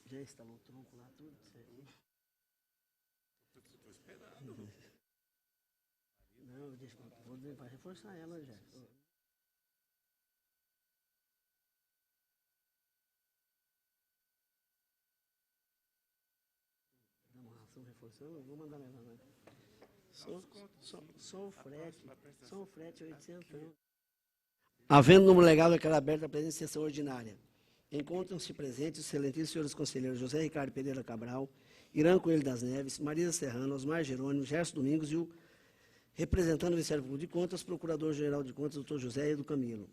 Já instalou o tronco lá, tudo certinho. Estou esperando. Não, deixa, vou reforçar ela já. Dá uma ração reforçando, eu vou mandar levar, né? Só o frete 800. Havendo número legal daquela aberta a presente sessão ordinária. Encontram-se presentes os excelentíssimos senhores conselheiros José Ricardo Pereira Cabral, Irã Coelho das Neves, Marisa Serrano, Osmar Jerônimo, Gerson Domingos e o representante do Ministério Público de Contas, Procurador-Geral de Contas, doutor José Edo Camilo.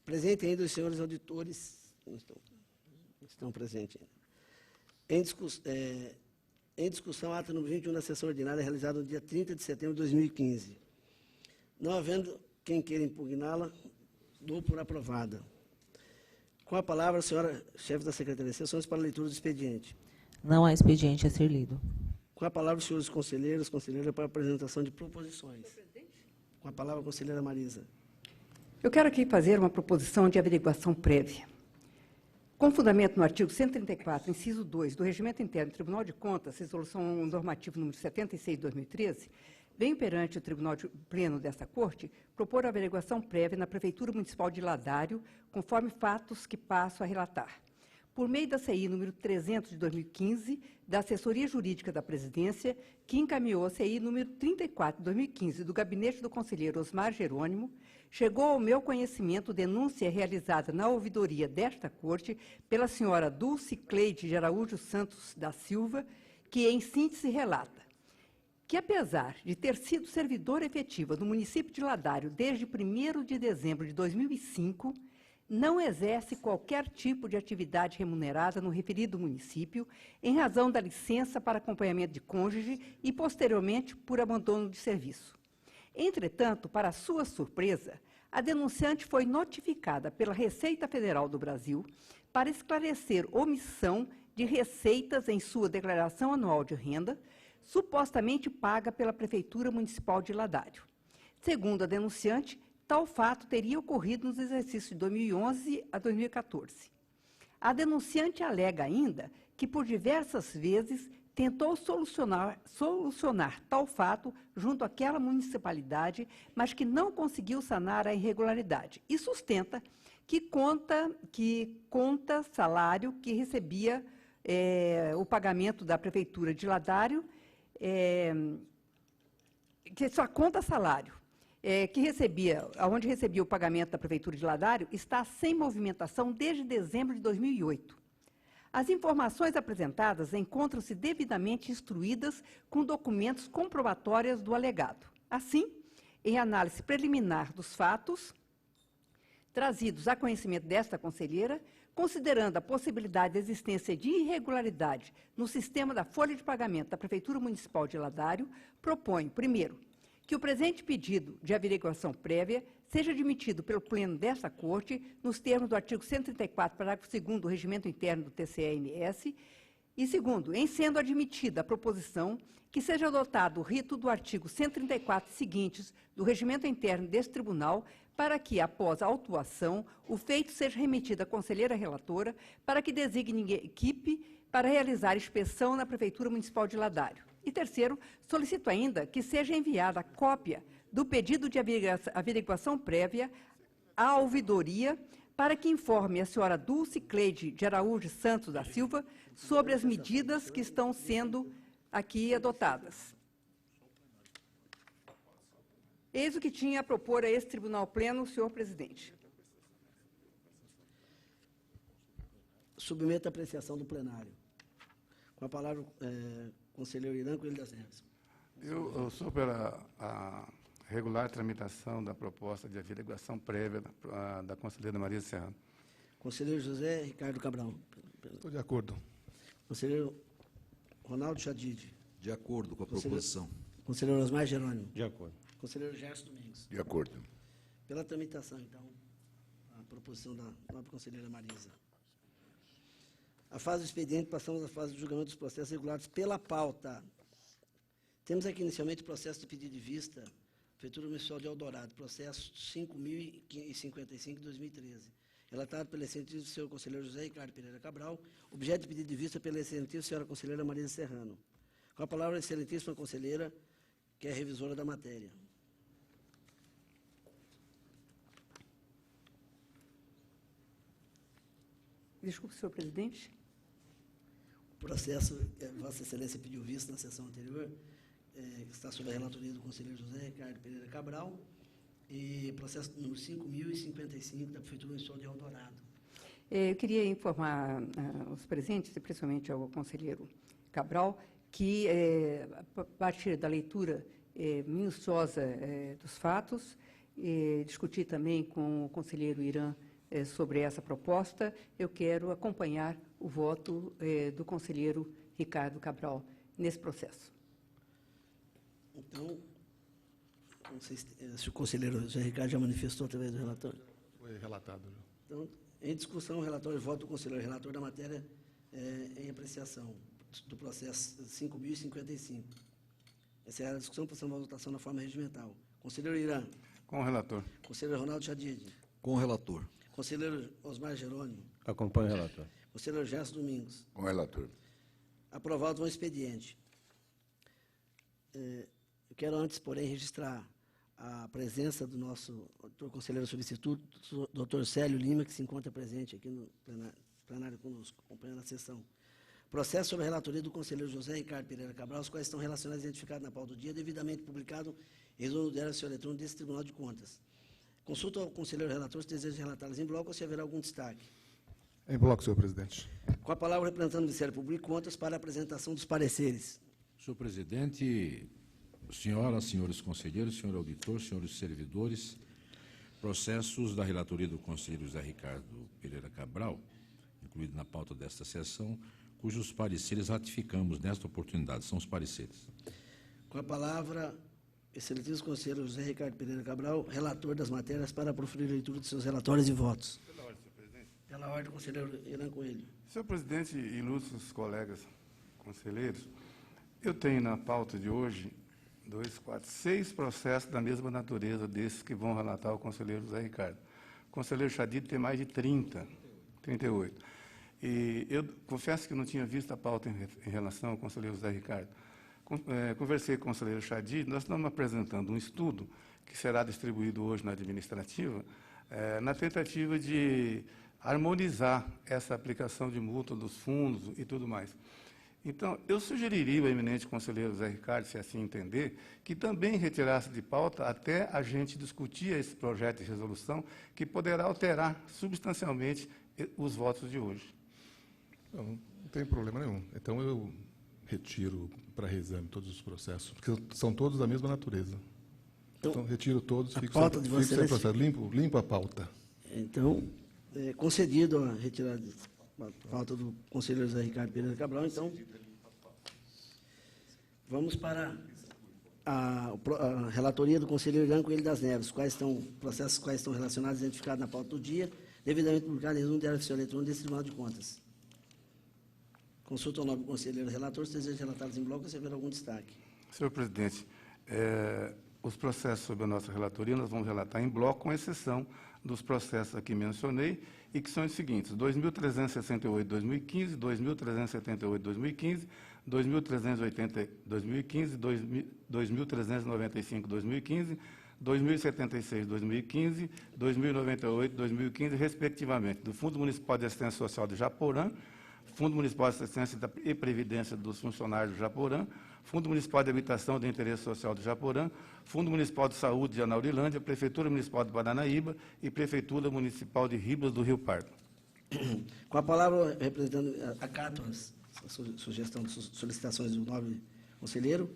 Presente ainda os senhores auditores, estão presentes ainda. Em discussão, ato número 21 da sessão ordinária, realizada no dia 30 de setembro de 2015. Não havendo quem queira impugná-la, dou por aprovada. Com a palavra, a senhora chefe da Secretaria de Sessões, para a leitura do expediente. Não há expediente a ser lido. Com a palavra, os senhores conselheiros, conselheira, para a apresentação de proposições. Com a palavra, a conselheira Marisa. Eu quero aqui fazer uma proposição de averiguação prévia. Com fundamento no artigo 134, inciso 2, do Regimento Interno do Tribunal de Contas, resolução normativa número 76 de 2013, venho perante o Tribunal Pleno desta Corte propor a averiguação prévia na Prefeitura Municipal de Ladário, conforme fatos que passo a relatar. Por meio da CI número 300 de 2015, da Assessoria Jurídica da Presidência, que encaminhou a CI número 34 de 2015 do Gabinete do Conselheiro Osmar Jerônimo, chegou ao meu conhecimento denúncia realizada na ouvidoria desta Corte pela senhora Dulce Cleide de Araújo Santos da Silva, que, em síntese, relata que, apesar de ter sido servidora efetiva do município de Ladário desde 1º de dezembro de 2005, não exerce qualquer tipo de atividade remunerada no referido município, em razão da licença para acompanhamento de cônjuge e, posteriormente, por abandono de serviço. Entretanto, para sua surpresa, a denunciante foi notificada pela Receita Federal do Brasil para esclarecer omissão de receitas em sua declaração anual de renda, supostamente paga pela Prefeitura Municipal de Ladário. Segundo a denunciante, tal fato teria ocorrido nos exercícios de 2011 a 2014. A denunciante alega ainda que, por diversas vezes, tentou solucionar tal fato junto àquela municipalidade, mas que não conseguiu sanar a irregularidade, e sustenta que conta salário que recebia o pagamento da Prefeitura de Ladário, que só conta salário, onde recebia o pagamento da Prefeitura de Ladário, está sem movimentação desde dezembro de 2008. As informações apresentadas encontram-se devidamente instruídas com documentos comprobatórios do alegado. Assim, em análise preliminar dos fatos trazidos a conhecimento desta conselheira, considerando a possibilidade de existência de irregularidade no sistema da folha de pagamento da Prefeitura Municipal de Ladário, proponho, primeiro, que o presente pedido de averiguação prévia seja admitido pelo Pleno desta Corte, nos termos do artigo 134, parágrafo 2º do Regimento Interno do TCE-MS, e, segundo, em sendo admitida a proposição, que seja adotado o rito do artigo 134 seguintes do Regimento Interno deste Tribunal, para que, após a autuação, o feito seja remetido à conselheira relatora, para que designe equipe para realizar inspeção na Prefeitura Municipal de Ladário. E, terceiro, solicito ainda que seja enviada a cópia do pedido de averiguação prévia à ouvidoria, para que informe a senhora Dulce Cleide de Araújo Santos da Silva sobre as medidas que estão sendo aqui adotadas. Eis o que tinha a propor a esse Tribunal Pleno, senhor presidente. Submeto a apreciação do plenário. Com a palavra, conselheiro Irã Coelho das Neves. Eu sou pela a regular tramitação da proposta de averiguação prévia da conselheira Marisa Serrano. Conselheiro José Ricardo Cabral. Estou de acordo. Conselheiro Ronaldo Chadid. De acordo com a proposição. Conselheiro Osmar Jerônimo. De acordo. Conselheiro Gerson Domingos. De acordo. Pela tramitação, então, a proposição da nova conselheira Marisa. A fase do expediente, passamos à fase do julgamento dos processos regulados pela pauta. Temos aqui, inicialmente, o processo de pedido de vista, Prefeitura Municipal de Eldorado, processo 5.055, 2013, relatado pelo excelentíssimo senhor conselheiro José Ricardo Pereira Cabral, objeto de pedido de vista pela excelentíssima senhora conselheira Maria Serrano. Com a palavra, a excelentíssima conselheira, que é revisora da matéria. Desculpe, senhor presidente. O processo que Vossa Excelência pediu vista na sessão anterior está sob a relatoria do conselheiro José Ricardo Pereira Cabral e processo número 5.055 da Prefeitura Municipal de Eldorado. Eu queria informar os presentes, e principalmente ao conselheiro Cabral, que, a partir da leitura minuciosa dos fatos, discutir também com o conselheiro Irã sobre essa proposta, eu quero acompanhar o voto do conselheiro Ricardo Cabral nesse processo. Então, não sei se o conselheiro José Ricardo já manifestou através do relatório. Foi relatado. Então, em discussão, o relatório, voto do conselheiro relator da matéria em apreciação do processo 5.055. Essa é a discussão, passando a votação na forma regimental. Conselheiro Irã. Com o relator. Conselheiro Ronaldo Chadid. Com o relator. Conselheiro Osmar Jerônimo. Acompanho o relator. Conselheiro Gerson Domingos. Com o relator. Aprovado o expediente. Eu quero antes, porém, registrar a presença do nosso conselheiro substituto, doutor Célio Lima, que se encontra presente aqui no plenário conosco, acompanhando a sessão. Processo sobre a relatoria do conselheiro José Ricardo Pereira Cabral, os quais estão relacionados e identificados na pauta do dia, devidamente publicado em resumo do Diário Oficial Eletrônico desse Tribunal de Contas. Consulta ao conselheiro relator se deseja relatá-las em bloco ou se haverá algum destaque. Em bloco, senhor presidente. Com a palavra, o representante do Ministério Público de Contas para a apresentação dos pareceres. Senhor presidente, senhoras, senhores conselheiros, senhor auditor, senhores servidores, processos da relatoria do conselheiro José Ricardo Pereira Cabral, incluído na pauta desta sessão, cujos pareceres ratificamos nesta oportunidade. São os pareceres. Com a palavra, excelentíssimo conselheiro José Ricardo Pereira Cabral, relator das matérias, para proferir a leitura de seus relatórios e votos. Pela ordem, senhor presidente. Pela ordem, conselheiro Irã Coelho. Senhor presidente e ilustres colegas conselheiros, eu tenho na pauta de hoje 6 processos da mesma natureza desses que vão relatar o conselheiro José Ricardo. O conselheiro Chadid tem mais de 38. E eu confesso que não tinha visto a pauta em relação ao conselheiro José Ricardo. Conversei com o conselheiro Chadid, nós estamos apresentando um estudo que será distribuído hoje na administrativa, na tentativa de harmonizar essa aplicação de multa dos fundos e tudo mais. Então, eu sugeriria ao eminente conselheiro José Ricardo, se assim entender, que também retirasse de pauta até a gente discutir esse projeto de resolução, que poderá alterar substancialmente os votos de hoje. Não tem problema nenhum. Então, eu retiro para reexame todos os processos, porque são todos da mesma natureza. Então retiro todos, fico sem processo, limpo a pauta. Então, concedido a retirada da pauta do conselheiro José Ricardo Pereira Cabral, então, vamos para a relatoria do conselheiro Irã Coelho das Neves, processos quais estão relacionados e identificados na pauta do dia, devidamente publicado em resumo do Diário Oficial Eletrônico desse Tribunal de Contas. Consulta ao nobre conselheiro relator, se deseja relatá-los em bloco ou se haver algum destaque. Senhor presidente, os processos sobre a nossa relatoria nós vamos relatar em bloco, com exceção dos processos aqui mencionei, e que são os seguintes: 2.368/2015, 2.378/2015, 2.380/2015, 2.395/2015, 2.076/2015, 2.098/2015, respectivamente, do Fundo Municipal de Assistência Social de Japorã, Fundo Municipal de Assistência e Previdência dos Funcionários do Japorã, Fundo Municipal de Habitação de Interesse Social do Japorã, Fundo Municipal de Saúde de Anaurilândia, Prefeitura Municipal de Paranaíba e Prefeitura Municipal de Ribas do Rio Pardo. Com a palavra, representando, acato a sugestão de solicitações do nobre conselheiro,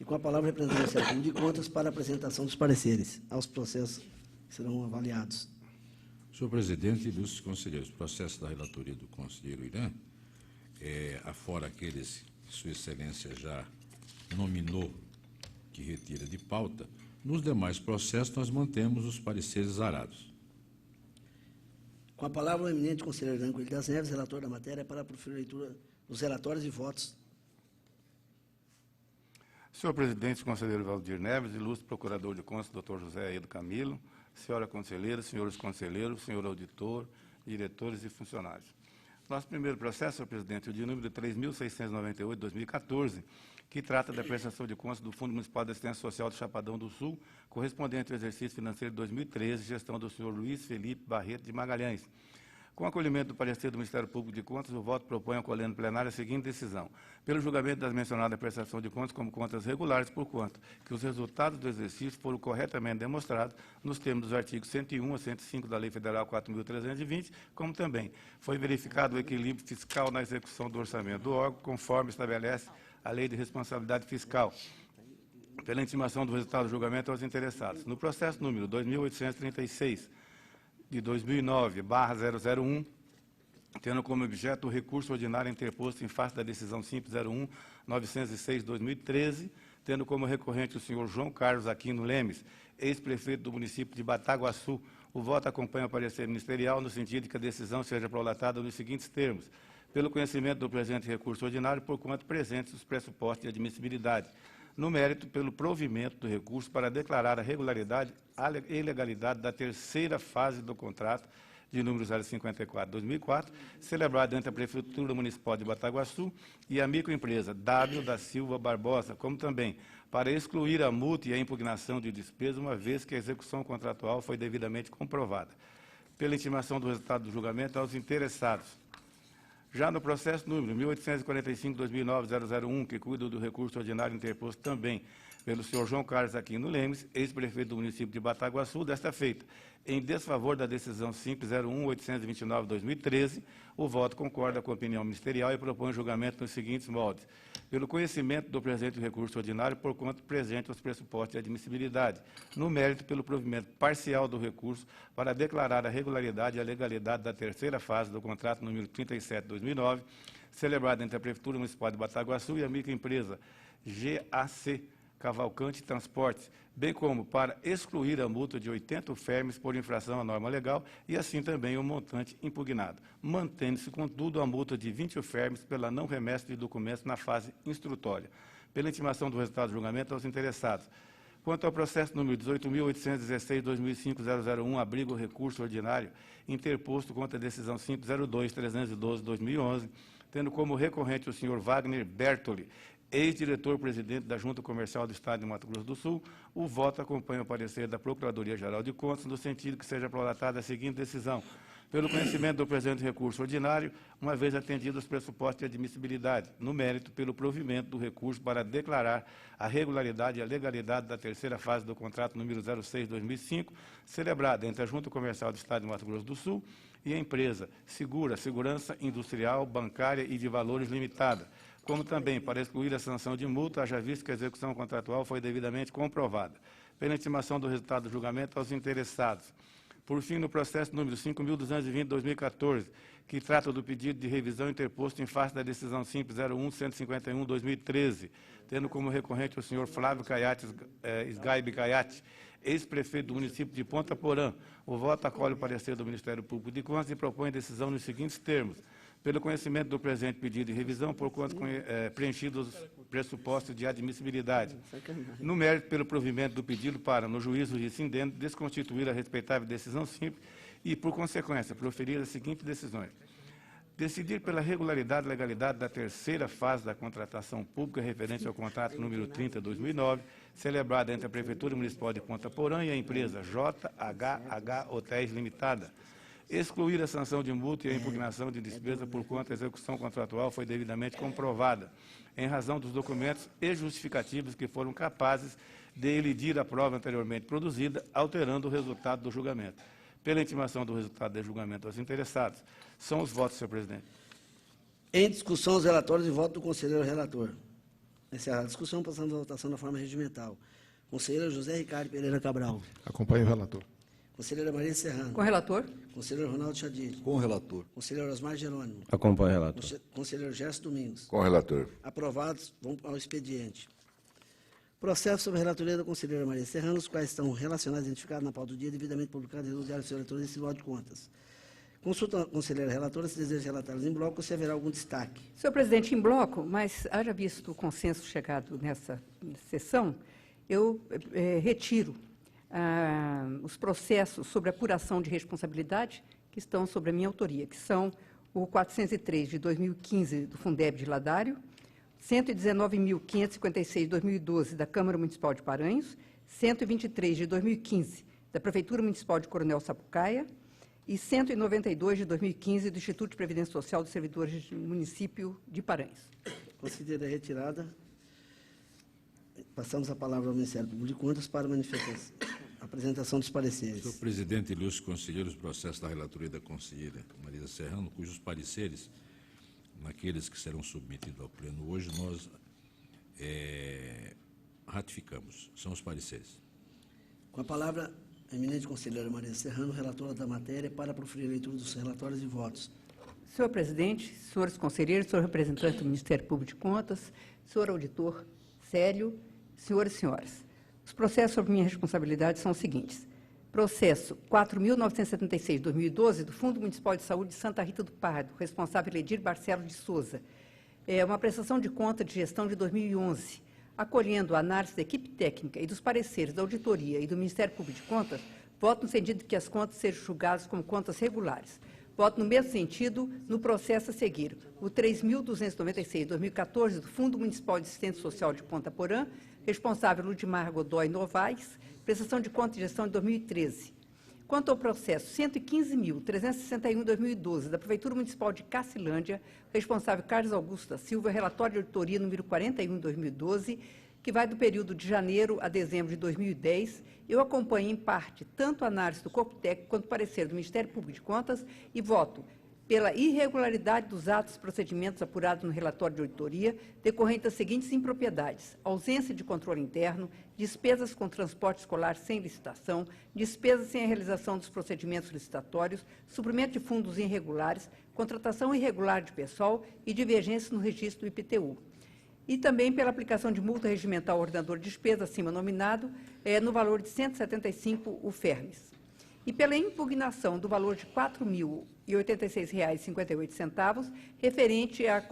e com a palavra, representando o Ministério Público de Contas para a apresentação dos pareceres aos processos que serão avaliados. Senhor presidente e ilustres conselheiros, processo da relatoria do conselheiro Irã, afora aqueles que Sua Excelência já nominou que retira de pauta, nos demais processos nós mantemos os pareceres zarados. Com a palavra, o eminente conselheiro Irã Coelho das Neves, relator da matéria, para a leitura dos relatórios e votos. Senhor presidente, conselheiro Valdir Neves, ilustre procurador de contas, doutor José Aedo Camilo, senhora conselheira, senhores conselheiros, senhor auditor, diretores e funcionários. Nosso primeiro processo, senhor presidente, é o de número 3.698, 2014, que trata da prestação de contas do Fundo Municipal de Assistência Social do Chapadão do Sul, correspondente ao exercício financeiro de 2013, gestão do senhor Luiz Felipe Barreto de Magalhães. Com acolhimento do parecer do Ministério Público de Contas, o voto propõe ao colégio plenário a seguinte decisão. Pelo julgamento das mencionadas prestação de contas como contas regulares, por quanto que os resultados do exercício foram corretamente demonstrados nos termos dos artigos 101 a 105 da Lei Federal 4.320, como também foi verificado o equilíbrio fiscal na execução do orçamento do órgão, conforme estabelece a Lei de Responsabilidade Fiscal, pela intimação do resultado do julgamento aos interessados. No processo número 2.836, de 2009/001, tendo como objeto o recurso ordinário interposto em face da decisão simples 01-906/2013, tendo como recorrente o senhor João Carlos Aquino Lemes, ex-prefeito do município de Bataguaçu. O voto acompanha o parecer ministerial no sentido de que a decisão seja prolatada nos seguintes termos. Pelo conhecimento do presente recurso ordinário, porquanto presentes os pressupostos de admissibilidade. No mérito, pelo provimento do recurso para declarar a regularidade e legalidade da terceira fase do contrato de número 054/2004, celebrado entre a Prefeitura Municipal de Bataguaçu e a microempresa W. da Silva Barbosa, como também para excluir a multa e a impugnação de despesa, uma vez que a execução contratual foi devidamente comprovada. Pela intimação do resultado do julgamento aos interessados. Já no processo número 1845/2009-001, que cuida do recurso ordinário interposto também pelo senhor João Carlos Aquino Lemes, ex-prefeito do município de Bataguaçu, desta feita, em desfavor da decisão simples 01-829/2013, o voto concorda com a opinião ministerial e propõe julgamento nos seguintes moldes. Pelo conhecimento do presente recurso ordinário, porquanto presente os pressupostos de admissibilidade. No mérito, pelo provimento parcial do recurso para declarar a regularidade e a legalidade da terceira fase do contrato número 37/2009, celebrado entre a Prefeitura Municipal de Bataguaçu e a microempresa GAC Cavalcante Transportes, bem como para excluir a multa de 80 UFERMs por infração à norma legal e assim também o montante impugnado, mantendo-se, contudo, a multa de 20 UFERMs pela não remessa de documentos na fase instrutória. Pela intimação do resultado do julgamento aos interessados. Quanto ao processo número 18.816/2005-001, abriga o recurso ordinário interposto contra a decisão 502-312/2011, tendo como recorrente o senhor Wagner Bertoli, ex-diretor-presidente da Junta Comercial do Estado de Mato Grosso do Sul, o voto acompanha o parecer da Procuradoria-Geral de Contas, no sentido que seja prolatada a seguinte decisão. Pelo conhecimento do presente recurso ordinário, uma vez atendidos os pressupostos de admissibilidade, no mérito, pelo provimento do recurso para declarar a regularidade e a legalidade da terceira fase do contrato número 06/2005, celebrada entre a Junta Comercial do Estado de Mato Grosso do Sul e a empresa Segurança Industrial, Bancária e de Valores Limitada, como também para excluir a sanção de multa, haja visto que a execução contratual foi devidamente comprovada. Pela intimação do resultado do julgamento aos interessados. Por fim, no processo número 5.220/2014, que trata do pedido de revisão interposto em face da decisão simples 01-151/2013, tendo como recorrente o senhor Flávio Sgaibe Caiate, ex-prefeito do município de Ponta Porã. O voto acolhe o parecer do Ministério Público de Contas e propõe decisão nos seguintes termos. Pelo conhecimento do presente pedido de revisão, porquanto preenchidos os pressupostos de admissibilidade. No mérito, pelo provimento do pedido para, no juízo rescindendo, desconstituir a respeitável decisão simples e, por consequência, proferir as seguintes decisões. Decidir pela regularidade e legalidade da terceira fase da contratação pública referente ao contrato número 30/2009, celebrada entre a Prefeitura Municipal de Ponta Porã e a empresa JHH Hotéis Limitada. Excluir a sanção de multa e a impugnação de despesa por quanto a execução contratual foi devidamente comprovada, em razão dos documentos e justificativos que foram capazes de elidir a prova anteriormente produzida, alterando o resultado do julgamento. Pela intimação do resultado do julgamento aos interessados. São os votos, senhor presidente. Em discussão, os relatórios e voto do conselheiro relator. Encerrada a discussão, passando à votação na forma regimental. Conselheiro José Ricardo Pereira Cabral. Acompanhe o relator. Conselheira Maria Serrano. Com o relator. Conselheiro Ronaldo Chadid. Com o relator. Conselheiro Osmar Jerônimo. Acompanhe o relator. Conselheiro Gerson Domingos. Com o relator. Aprovados, vão ao expediente. Processo sobre a relatoria da conselheira Maria Serrano, os quais estão relacionados e identificados na pauta do dia, devidamente publicados no Diário Oficial Eletrônico e Tribunal de Contas. Consulta a conselheira relatora se deseja relatá-las em bloco ou se haverá algum destaque. Senhor presidente, em bloco, mas haja visto o consenso chegado nessa sessão, eu retiro os processos sobre apuração de responsabilidade que estão sobre a minha autoria, que são o 403 de 2015 do Fundeb de Ladário, 119.556 de 2012 da Câmara Municipal de Paranhos, 123 de 2015 da Prefeitura Municipal de Coronel Sapucaia e 192 de 2015 do Instituto de Previdência Social dos Servidores do Município de Paranhos. Considerada retirada, passamos a palavra ao Ministério Público de Contas para a apresentação dos pareceres. Senhor presidente, ilustres conselheiros, processo da relatoria da conselheira Marisa Serrano, cujos pareceres, naqueles que serão submetidos ao pleno hoje, nós ratificamos. São os pareceres. Com a palavra, a eminente conselheira Marisa Serrano, relatora da matéria, para proferir a leitura dos relatórios e votos. Senhor presidente, senhores conselheiros, senhor representante do Ministério Público de Contas, senhor auditor Célio, senhores e senhoras. Os processos sobre minha responsabilidade são os seguintes. Processo 4.976, 2012, do Fundo Municipal de Saúde de Santa Rita do Pardo, responsável Edir Barcelos de Souza. É uma prestação de conta de gestão de 2011. Acolhendo a análise da equipe técnica e dos pareceres da auditoria e do Ministério Público de Contas, voto no sentido de que as contas sejam julgadas como contas regulares. Voto no mesmo sentido no processo a seguir, o 3.296, 2014, do Fundo Municipal de Assistência Social de Ponta Porã, responsável Ludmar Godoy Novaes, prestação de conta de gestão de 2013. Quanto ao processo 115.361, 2012, da Prefeitura Municipal de Cacilândia, responsável Carlos Augusto da Silva, relatório de auditoria número 41, 2012, que vai do período de janeiro a dezembro de 2010, eu acompanho em parte tanto a análise do corpo técnico quanto o parecer do Ministério Público de Contas e voto pela irregularidade dos atos e procedimentos apurados no relatório de auditoria, decorrente das seguintes impropriedades: ausência de controle interno, despesas com transporte escolar sem licitação, despesas sem a realização dos procedimentos licitatórios, suprimento de fundos irregulares, contratação irregular de pessoal e divergências no registro do IPTU. E também pela aplicação de multa regimental ao ordenador de despesa acima nominado, no valor de R$ 175 UFERMES. E pela impugnação do valor de R$ 4.086,58, referente às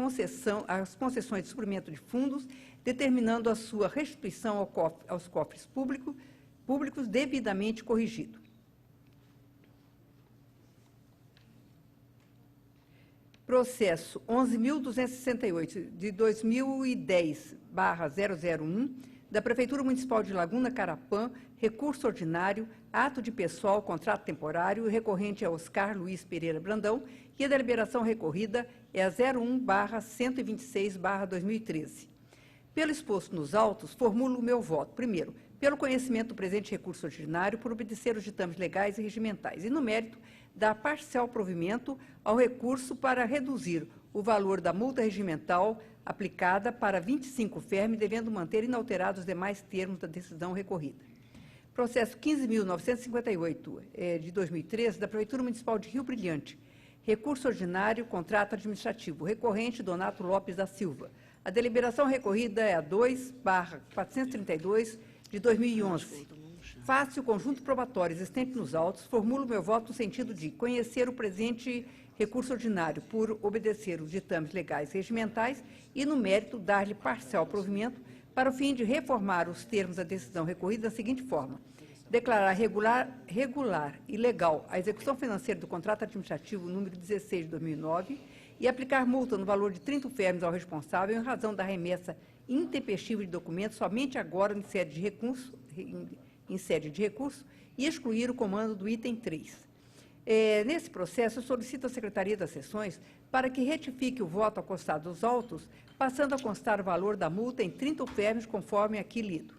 concessões de suprimento de fundos, determinando a sua restituição aos cofres públicos devidamente corrigido. Processo 11.268, de 2010/001, da Prefeitura Municipal de Laguna Carapã, recurso ordinário, ato de pessoal, contrato temporário, recorrente a Oscar Luiz Pereira Brandão, e a deliberação recorrida é a 01/126/2013. Pelo exposto nos autos, formulo o meu voto, primeiro, pelo conhecimento do presente recurso ordinário, por obedecer os ditames legais e regimentais, e no mérito, dar parcial provimento ao recurso para reduzir o valor da multa regimental aplicada para 25 UFERME, devendo manter inalterados os demais termos da decisão recorrida. Processo 15.958, de 2013, da Prefeitura Municipal de Rio Brilhante. Recurso ordinário, contrato administrativo, recorrente Donato Lopes da Silva. A deliberação recorrida é a 2/432, de 2011. Face o conjunto probatório existente nos autos, formulo meu voto no sentido de conhecer o presente recurso ordinário por obedecer os ditames legais e regimentais e, no mérito, dar-lhe parcial provimento para o fim de reformar os termos da decisão recorrida da seguinte forma: declarar regular e legal a execução financeira do contrato administrativo número 16 de 2009 e aplicar multa no valor de 30 UFERMES ao responsável em razão da remessa intempestiva de documentos somente agora em sede de recurso e excluir o comando do item 3. Nesse processo, eu solicito à Secretaria das Sessões para que retifique o voto acostado aos autos, passando a constar o valor da multa em 30 UFERMES, conforme aqui lido.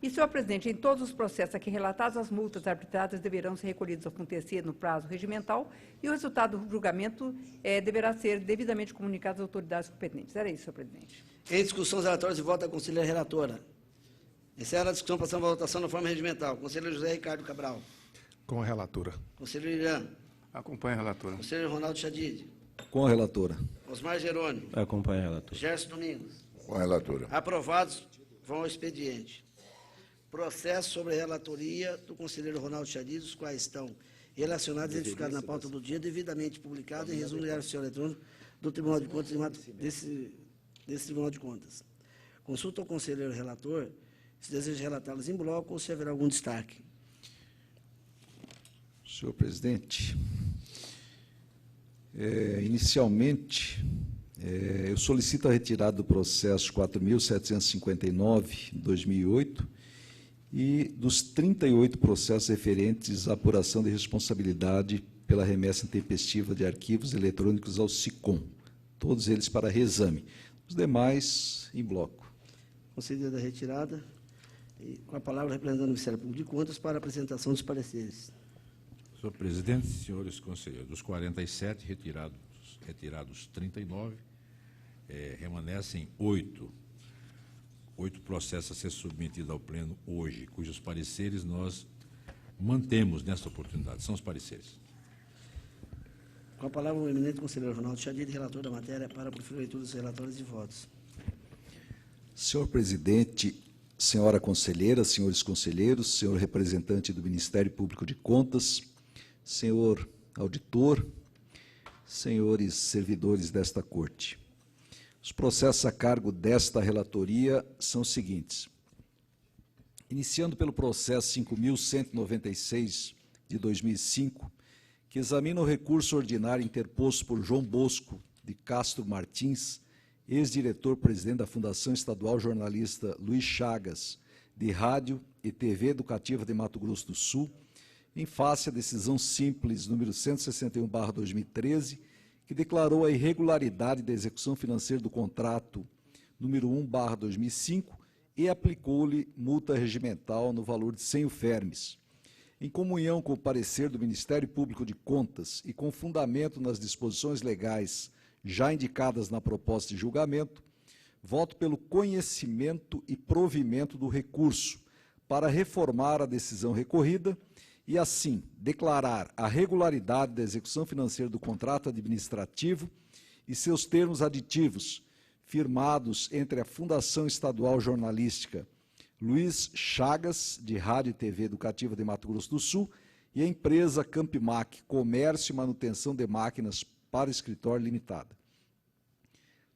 E, senhor presidente, em todos os processos aqui relatados, as multas arbitradas deverão ser recolhidas ao acontecer no prazo regimental e o resultado do julgamento deverá ser devidamente comunicado às autoridades competentes. Era isso, senhor presidente. Em discussão, os relatórios e voto da conselheira relatora. Encerra a discussão, passando a votação na forma regimental. Conselheiro José Ricardo Cabral. Com a relatora. Conselheiro Irã. Acompanhe a relatora. Conselheiro Ronaldo Chadid. Com a relatora. Osmar Jerônimo. Acompanha a relatora. Gerson Domingos. Com a relatora. Aprovados, vão ao expediente. Processo sobre a relatoria do conselheiro Ronaldo Chadid, os quais estão relacionados identificados na pauta do dia, devidamente publicado em resumo diário oficial eletrônico do Tribunal de Contas, desse Tribunal de Contas. Consulta ao conselheiro relator se deseja relatá-los em bloco ou se haverá algum destaque. Senhor presidente, inicialmente, eu solicito a retirada do processo 4.759/2008 e dos 38 processos referentes à apuração de responsabilidade pela remessa intempestiva de arquivos eletrônicos ao SICOM, todos eles para reexame. Os demais, em bloco. Concedida a retirada. E com a palavra, representando o Ministério Público de Contas, para a apresentação dos pareceres. Senhor presidente, senhores conselheiros, dos 47 retirados 39, remanescem 8 processos a ser submetidos ao pleno hoje, cujos pareceres nós mantemos nesta oportunidade. São os pareceres. Com a palavra, o eminente conselheiro Ronaldo Chadid, relator da matéria, para a proferir leitura dos relatórios e votos. Senhor presidente, senhora conselheira, senhores conselheiros, senhor representante do Ministério Público de Contas, senhor auditor, senhores servidores desta Corte. Os processos a cargo desta relatoria são os seguintes. Iniciando pelo processo 5.196 de 2005, que examina o recurso ordinário interposto por João Bosco de Castro Martins, ex-diretor-presidente da Fundação Estadual Jornalista Luiz Chagas, de Rádio e TV Educativa de Mato Grosso do Sul, em face à decisão simples número 161/2013, que declarou a irregularidade da execução financeira do contrato número 1/2005 e aplicou-lhe multa regimental no valor de 100 UFERMES. Em comunhão com o parecer do Ministério Público de Contas e com fundamento nas disposições legais já indicadas na proposta de julgamento, voto pelo conhecimento e provimento do recurso para reformar a decisão recorrida e, assim, declarar a regularidade da execução financeira do contrato administrativo e seus termos aditivos, firmados entre a Fundação Estadual Jornalística Luiz Chagas, de Rádio e TV Educativa de Mato Grosso do Sul, e a empresa Campimac, Comércio e Manutenção de Máquinas para Escritório Limitada.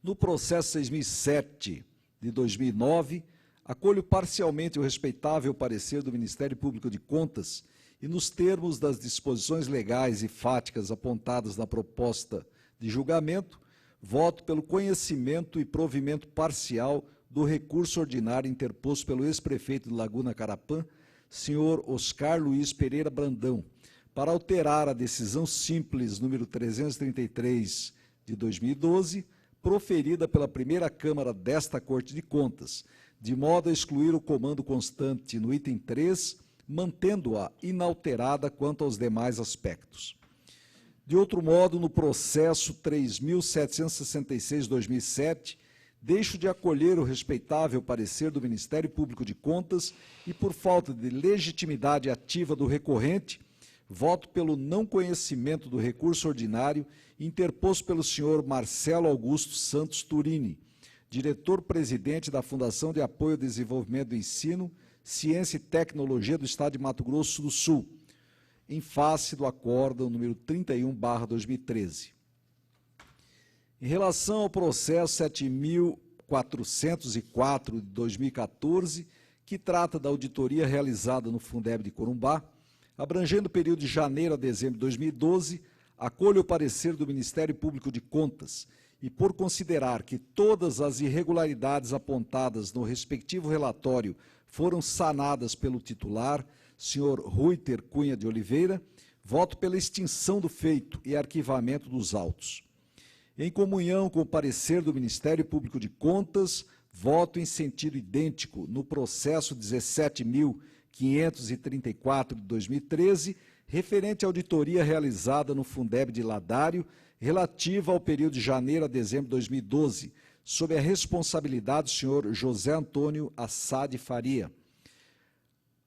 No processo 6007 de 2009, acolho parcialmente o respeitável parecer do Ministério Público de Contas e, nos termos das disposições legais e fáticas apontadas na proposta de julgamento, voto pelo conhecimento e provimento parcial do recurso ordinário interposto pelo ex-prefeito de Laguna Carapã, senhor Oscar Luiz Pereira Brandão, para alterar a decisão simples número 333 de 2012, proferida pela primeira Câmara desta Corte de Contas, de modo a excluir o comando constante no item 3, mantendo-a inalterada quanto aos demais aspectos. De outro modo, no processo 3.766/2007, deixo de acolher o respeitável parecer do Ministério Público de Contas e, por falta de legitimidade ativa do recorrente, voto pelo não conhecimento do recurso ordinário interposto pelo senhor Marcelo Augusto Santos Turini, diretor-presidente da Fundação de Apoio ao Desenvolvimento do Ensino, Ciência e Tecnologia do Estado de Mato Grosso do Sul, em face do acórdão número 31/2013. Em relação ao processo 7.404 de 2014, que trata da auditoria realizada no Fundeb de Corumbá, abrangendo o período de janeiro a dezembro de 2012, acolho o parecer do Ministério Público de Contas e, por considerar que todas as irregularidades apontadas no respectivo relatório foram sanadas pelo titular, senhor Ruiter Cunha de Oliveira, voto pela extinção do feito e arquivamento dos autos. Em comunhão com o parecer do Ministério Público de Contas, voto em sentido idêntico no processo 17.534 de 2013, referente à auditoria realizada no Fundeb de Ladário, relativa ao período de janeiro a dezembro de 2012, sob a responsabilidade do senhor José Antônio Assad Faria.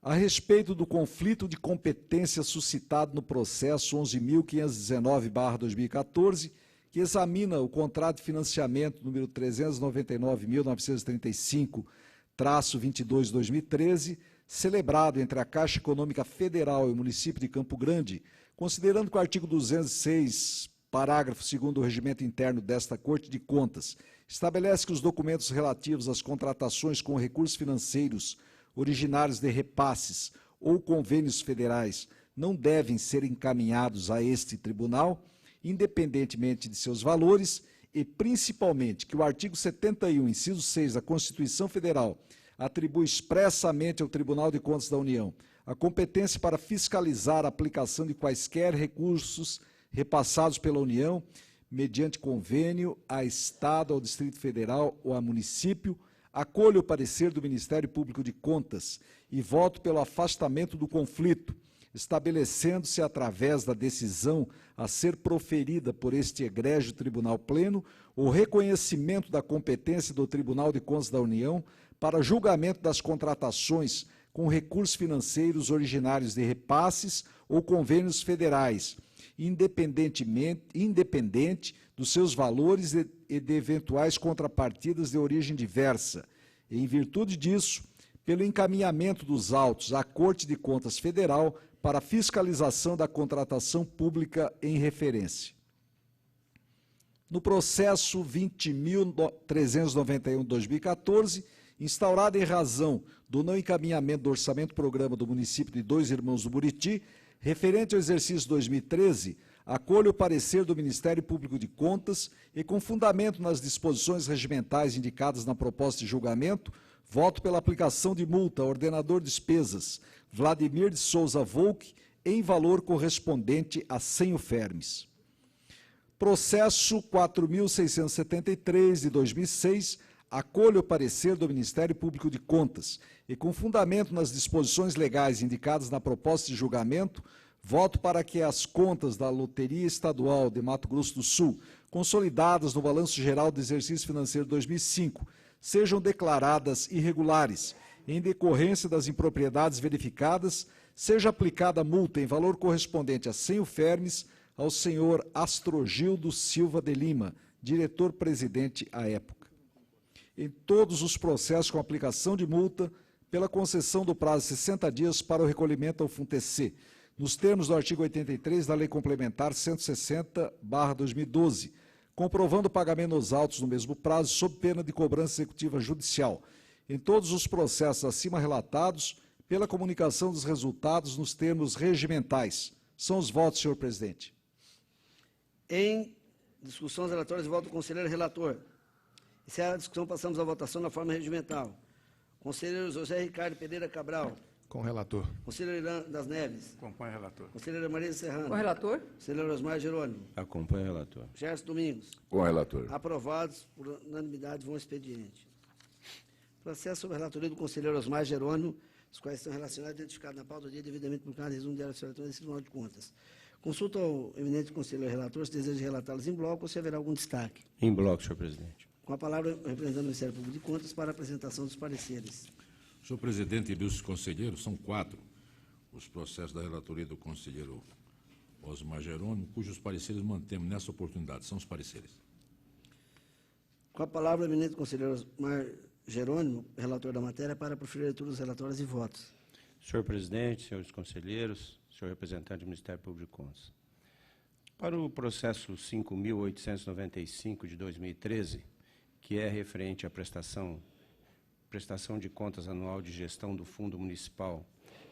A respeito do conflito de competência suscitado no processo 11.519/2014, que examina o contrato de financiamento número 399.935-22/2013, celebrado entre a Caixa Econômica Federal e o município de Campo Grande, Considerando que o artigo 206, parágrafo 2º do Regimento Interno desta Corte de Contas estabelece que os documentos relativos às contratações com recursos financeiros originários de repasses ou convênios federais não devem ser encaminhados a este tribunal, independentemente de seus valores, e principalmente que o artigo 71, inciso 6 da Constituição Federal atribui expressamente ao Tribunal de Contas da União a competência para fiscalizar a aplicação de quaisquer recursos repassados pela União, mediante convênio, a Estado, ao Distrito Federal ou a município, acolho o parecer do Ministério Público de Contas e voto pelo afastamento do conflito, estabelecendo-se através da decisão a ser proferida por este egrégio Tribunal Pleno o reconhecimento da competência do Tribunal de Contas da União para julgamento das contratações com recursos financeiros originários de repasses ou convênios federais, independente dos seus valores e de eventuais contrapartidas de origem diversa, e, em virtude disso, pelo encaminhamento dos autos à Corte de Contas Federal para fiscalização da contratação pública em referência. No processo 20.391/2014, instaurado em razão do não encaminhamento do orçamento-programa do município de Dois Irmãos do Buriti, referente ao exercício 2013, acolho o parecer do Ministério Público de Contas e, com fundamento nas disposições regimentais indicadas na proposta de julgamento, voto pela aplicação de multa ao ordenador de despesas Vladimir de Souza Volk em valor correspondente a 100 UFERMs. Processo 4.673, de 2006, acolho o parecer do Ministério Público de Contas e, com fundamento nas disposições legais indicadas na proposta de julgamento, voto para que as contas da Loteria Estadual de Mato Grosso do Sul, consolidadas no Balanço Geral do Exercício Financeiro 2005, sejam declaradas irregulares. Em decorrência das impropriedades verificadas, seja aplicada multa em valor correspondente a 100 UFERMs ao senhor Astrogildo Silva de Lima, diretor-presidente à época. Em todos os processos com aplicação de multa, pela concessão do prazo de 60 dias para o recolhimento ao FUNTEC, nos termos do artigo 83 da Lei Complementar 160/2012, comprovando o pagamento nos autos no mesmo prazo, sob pena de cobrança executiva judicial. Em todos os processos acima relatados, pela comunicação dos resultados nos termos regimentais. São os votos, senhor presidente. Em discussão dos relatórios, voto do conselheiro relator. Encerrada a discussão, passamos à votação na forma regimental. Conselheiro José Ricardo Pereira Cabral. Com o relator. Conselheiro Irã das Neves. Acompanhe o relator. Conselheira Maria Serrano. Com o relator. Conselheiro Osmar Jerônimo. Acompanhe o relator. Gerson Domingos. Com o relator. Aprovados por unanimidade, vão ao expediente. Processo sobre a relatoria do conselheiro Osmar Jerônimo, os quais estão relacionados e identificados na pauta do dia, devidamente publicado em resumo diário oficial eletrônico desse Tribunal de Contas. Consulta ao eminente conselheiro relator se deseja relatá-los em bloco ou se haverá algum destaque. Em bloco, senhor presidente. Com a palavra, o representante do Ministério Público de Contas para a apresentação dos pareceres. Senhor presidente e ilustres conselheiros, são 4 os processos da relatoria do conselheiro Osmar Jerônimo, cujos pareceres mantemos nessa oportunidade. São os pareceres. Com a palavra, o eminente conselheiro Osmar Jerônimo, relator da matéria, para proferir a leitura dos relatórios e votos. Senhor presidente, senhores conselheiros, senhor representante do Ministério Público de Contas. Para o processo 5.895 de 2013, que é referente à prestação de contas anual de gestão do Fundo Municipal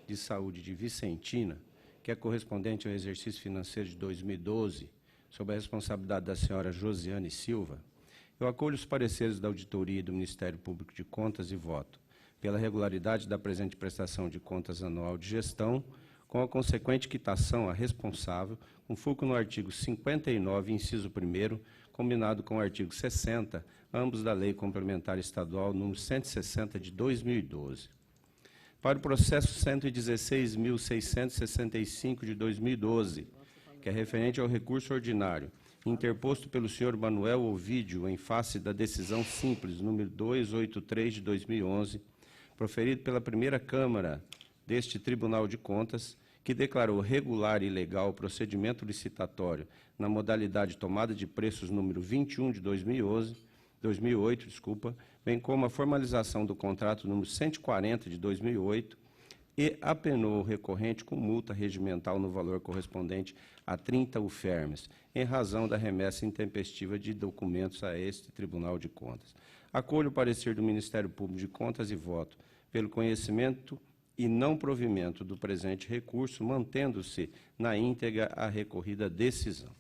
de Saúde de Vicentina, que é correspondente ao exercício financeiro de 2012, sob a responsabilidade da senhora Josiane Silva, eu acolho os pareceres da Auditoria e do Ministério Público de Contas e voto pela regularidade da presente prestação de contas anual de gestão, com a consequente quitação à responsável, com fulcro no artigo 59, inciso 1º, combinado com o artigo 60, ambos da Lei Complementar Estadual número 160 de 2012. Para o processo 116.665 de 2012, que é referente ao recurso ordinário, interposto pelo senhor Manuel Ovídio em face da decisão simples número 283 de 2011, proferido pela primeira Câmara deste Tribunal de Contas, que declarou regular e legal o procedimento licitatório na modalidade tomada de preços número 21 de 2008, bem como a formalização do contrato número 140 de 2008, e apenou o recorrente com multa regimental no valor correspondente a 30 UFERMES, em razão da remessa intempestiva de documentos a este Tribunal de Contas. Acolho o parecer do Ministério Público de Contas e voto pelo conhecimento e não provimento do presente recurso, mantendo-se na íntegra a recorrida decisão.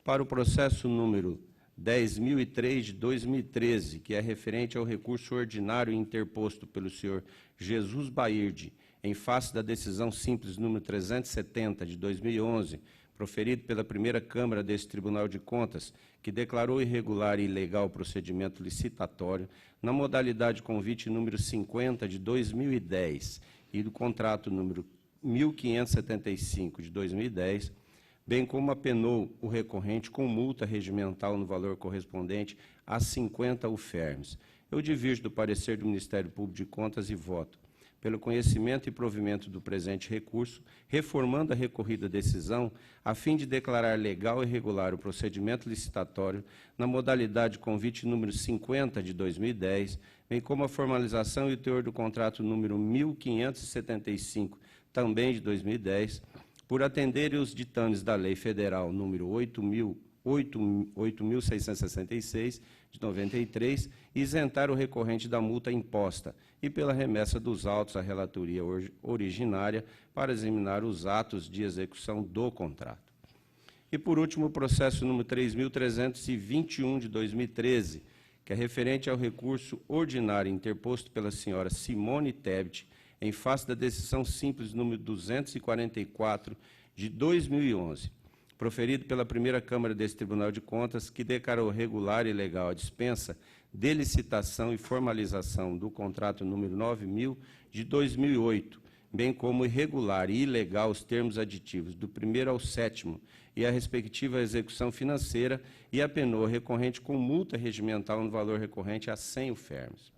Para o processo número 10.003 de 2013, que é referente ao recurso ordinário interposto pelo senhor Jesus Bairdi, em face da decisão simples número 370 de 2011, proferido pela primeira Câmara deste Tribunal de Contas, que declarou irregular e ilegal o procedimento licitatório na modalidade convite número 50 de 2010 e do contrato número 1575 de 2010, bem como apenou o recorrente com multa regimental no valor correspondente a 50 UFERMES. Eu divirjo do parecer do Ministério Público de Contas e voto pelo conhecimento e provimento do presente recurso, reformando a recorrida decisão, a fim de declarar legal e regular o procedimento licitatório na modalidade convite número 50 de 2010, bem como a formalização e o teor do contrato número 1575, também de 2010, por atenderem os ditames da Lei Federal número 8.666, de 93, e isentar o recorrente da multa imposta e pela remessa dos autos à relatoria originária para examinar os atos de execução do contrato. E, por último, o processo número 3.321, de 2013, que é referente ao recurso ordinário interposto pela senhora Simone Tebet, em face da decisão simples número 244, de 2011, proferido pela primeira Câmara desse Tribunal de Contas, que declarou regular e legal a dispensa de licitação e formalização do contrato número 9.000 de 2008, bem como irregular e ilegal os termos aditivos do 1º ao 7º e a respectiva execução financeira, e apenou recorrente com multa regimental no valor recorrente a 100 UFERMES.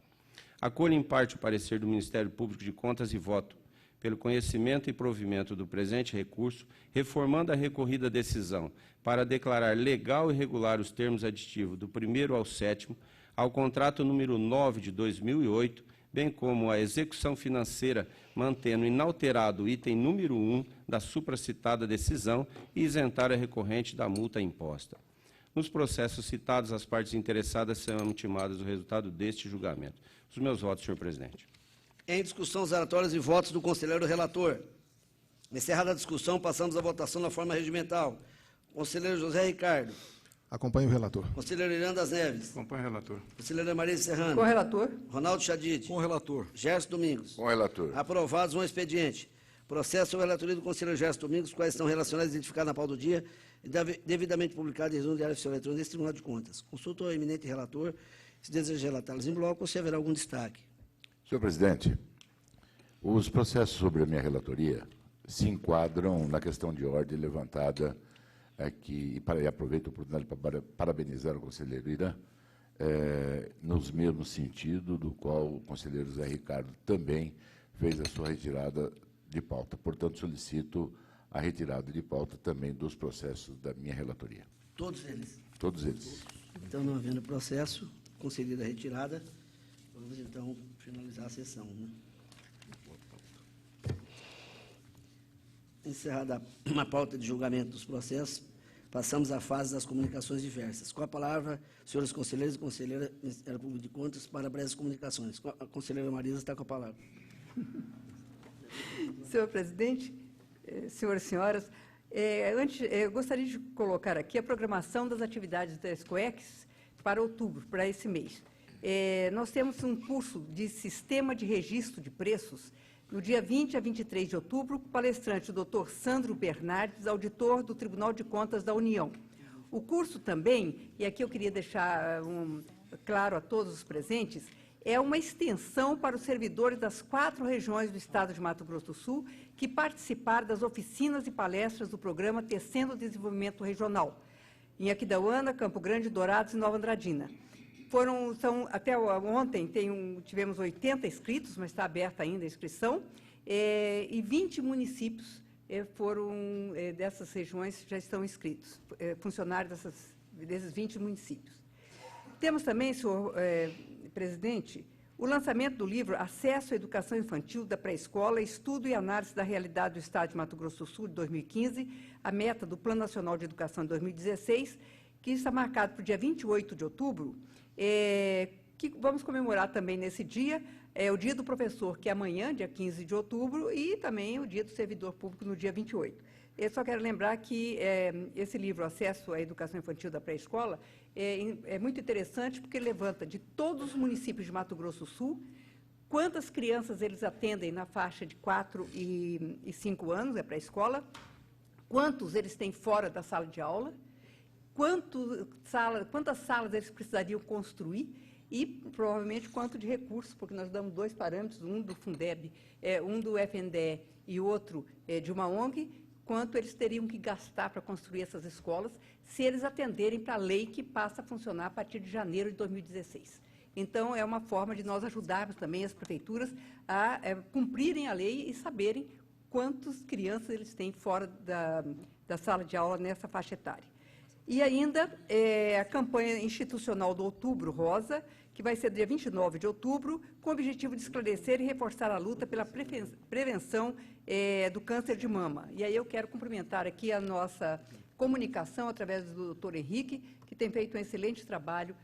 Acolho em parte o parecer do Ministério Público de Contas e voto pelo conhecimento e provimento do presente recurso, reformando a recorrida decisão para declarar legal e regular os termos aditivos do 1º ao 7º ao contrato número 9 de 2008, bem como a execução financeira, mantendo inalterado o item número 1 da supracitada decisão e isentar a recorrente da multa imposta. Nos processos citados, as partes interessadas serão intimadas o resultado deste julgamento. Os meus votos, senhor presidente. Em discussão, os relatórios e votos do conselheiro relator. Encerrada a discussão, passamos à votação na forma regimental. Conselheiro José Ricardo. Acompanho o relator. Conselheiro Irã das Neves. Acompanho o relator. Conselheira Maria Serrano. Com o relator. Ronaldo Chadid. Com o relator. Gerson Domingos. Com o relator. Aprovados um expediente. Processo sobre a relatoria do conselheiro Gerson Domingos, quais estão relacionados e identificados na pauta do dia e devidamente publicados em resumo diário oficial eletrônico deste Tribunal de Contas. Consulta o eminente relator, se deseja relatá-los em bloco ou se haverá algum destaque. Senhor presidente, os processos sobre a minha relatoria se enquadram na questão de ordem levantada aqui, e aproveito a oportunidade para parabenizar o conselheiro Irã, nos mesmos sentido do qual o conselheiro Zé Ricardo também fez a sua retirada de pauta. Portanto, solicito a retirada de pauta também dos processos da minha relatoria. Todos eles? Todos eles. Então, não havendo processo, concedida a retirada, vamos então finalizar a sessão. Né? Encerrada a pauta de julgamento dos processos, passamos à fase das comunicações diversas. Com a palavra, senhores conselheiros e conselheira do Ministério Público de Contas para breves comunicações. A conselheira Marisa está com a palavra. Senhor presidente, senhoras e senhoras, eu gostaria de colocar aqui a programação das atividades da SCOEX para outubro, para esse mês. Nós temos um curso de Sistema de Registro de Preços, no dia 20 a 23 de outubro, palestrante o doutor Sandro Bernardes, auditor do Tribunal de Contas da União. O curso também, e aqui eu queria deixar claro a todos os presentes, é uma extensão para os servidores das 4 regiões do Estado de Mato Grosso do Sul que participaram das oficinas e palestras do programa Tecendo o Desenvolvimento Regional, em Aquidauana, Campo Grande, Dourados e Nova Andradina. Até ontem tivemos 80 inscritos, mas está aberta ainda a inscrição, e 20 municípios dessas regiões já estão inscritos, funcionários desses 20 municípios. Temos também, senhor presidente, O lançamento do livro Acesso à Educação Infantil da Pré-Escola, Estudo e Análise da Realidade do Estado de Mato Grosso do Sul, de 2015, a meta do Plano Nacional de Educação de 2016, que está marcado para o dia 28 de outubro, que vamos comemorar também nesse dia, o Dia do Professor, que é amanhã, dia 15 de outubro, e também o Dia do Servidor Público, no dia 28. Eu só quero lembrar que esse livro, Acesso à Educação Infantil da Pré-Escola, é muito interessante porque levanta de todos os municípios de Mato Grosso do Sul quantas crianças eles atendem na faixa de 4 e 5 anos, é pré-escola, quantos eles têm fora da sala de aula, quantas salas eles precisariam construir e, provavelmente, quanto de recursos, porque nós damos 2 parâmetros, um do Fundeb, um do FNDE e outro de uma ONG, quanto eles teriam que gastar para construir essas escolas, se eles atenderem para a lei que passa a funcionar a partir de janeiro de 2016. Então, é uma forma de nós ajudarmos também as prefeituras a cumprirem a lei e saberem quantas crianças eles têm fora da sala de aula nessa faixa etária. E ainda a campanha institucional do Outubro Rosa, que vai ser dia 29 de outubro, com o objetivo de esclarecer e reforçar a luta pela prevenção do câncer de mama. E aí eu quero cumprimentar aqui a nossa comunicação, através do doutor Henrique, que tem feito um excelente trabalho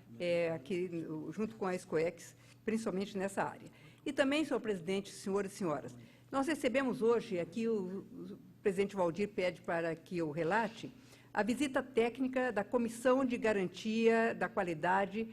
aqui junto com a Escoex, principalmente nessa área. E também, senhor presidente, senhores e senhoras, nós recebemos hoje, aqui o presidente Valdir pede para que eu relate, a visita técnica da Comissão de Garantia da Qualidade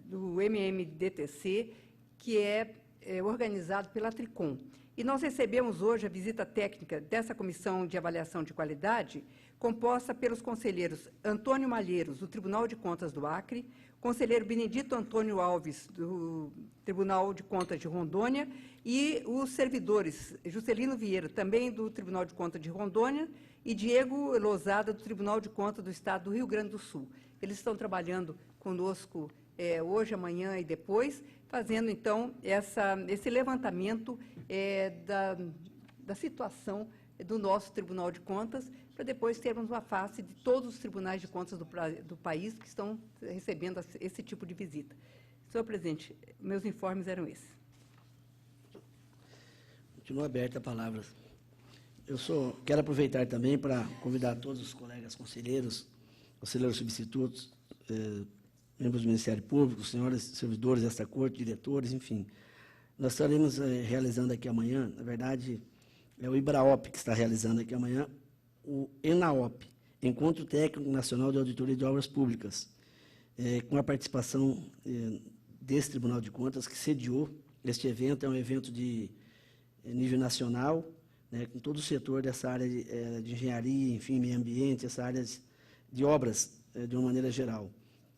do MMDTC, que é organizado pela Tricom. E nós recebemos hoje a visita técnica dessa Comissão de Avaliação de Qualidade, composta pelos conselheiros Antônio Malheiros, do Tribunal de Contas do Acre, conselheiro Benedito Antônio Alves, do Tribunal de Contas de Rondônia, e os servidores Juscelino Vieira, também do Tribunal de Contas de Rondônia, e Diego Lozada, do Tribunal de Contas do Estado do Rio Grande do Sul. Eles estão trabalhando conosco hoje, amanhã e depois, fazendo, então, esse levantamento da situação do nosso Tribunal de Contas, para depois termos uma face de todos os tribunais de contas do país que estão recebendo esse tipo de visita. Senhor presidente, meus informes eram esses. Continua aberta a palavra. Quero aproveitar também para convidar todos os colegas conselheiros substitutos, membros do Ministério Público, senhores servidores desta Corte, diretores, enfim. Nós estaremos realizando aqui amanhã, na verdade, é o IBRAOP que está realizando aqui amanhã, o ENAOP, Encontro Técnico Nacional de Auditoria de Obras Públicas, com a participação desse Tribunal de Contas, que sediou este evento. É um evento de nível nacional, com todo o setor dessa área de engenharia, enfim, meio ambiente, essa área de obras, de uma maneira geral.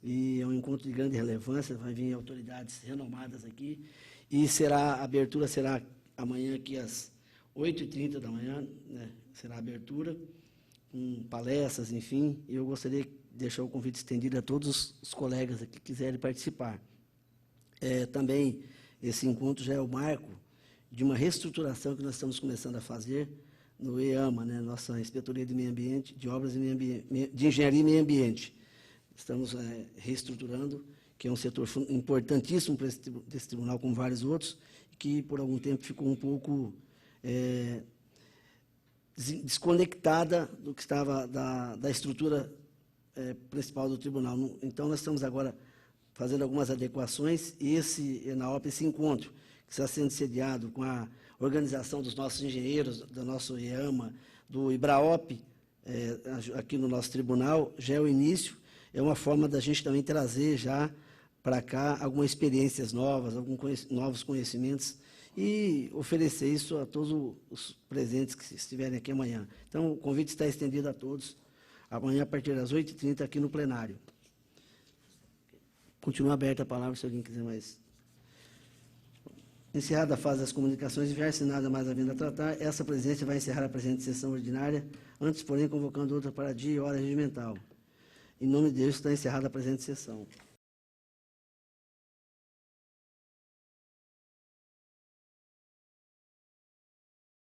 E é um encontro de grande relevância, vai vir autoridades renomadas aqui, e a abertura será amanhã aqui às 8h30 da manhã, será a abertura, com palestras, enfim, e eu gostaria de deixar o convite estendido a todos os colegas aqui que quiserem participar. Também, esse encontro já é o marco de uma reestruturação que nós estamos começando a fazer no EAMA, nossa Inspetoria de Meio Ambiente, de Obras de Engenharia e Meio Ambiente. Estamos reestruturando, que é um setor importantíssimo para desse tribunal, como vários outros, que por algum tempo ficou um pouco desconectada do que estava da estrutura principal do tribunal. Então, nós estamos agora fazendo algumas adequações, e esse encontro, que está sendo sediado com a organização dos nossos engenheiros, do nosso IAMA, do IBRAOP, aqui no nosso tribunal, já é o início, é uma forma da gente também trazer já para cá algumas experiências novas, alguns novos conhecimentos, e oferecer isso a todos os presentes que estiverem aqui amanhã. Então, o convite está estendido a todos, amanhã a partir das 8h30 aqui no plenário. Continua aberta a palavra, se alguém quiser mais. Encerrada a fase das comunicações, enviar-se nada mais havendo a tratar, essa presidência vai encerrar a presente sessão ordinária, antes, porém, convocando outra para dia e hora regimental. Em nome de Deus, está encerrada a presente sessão.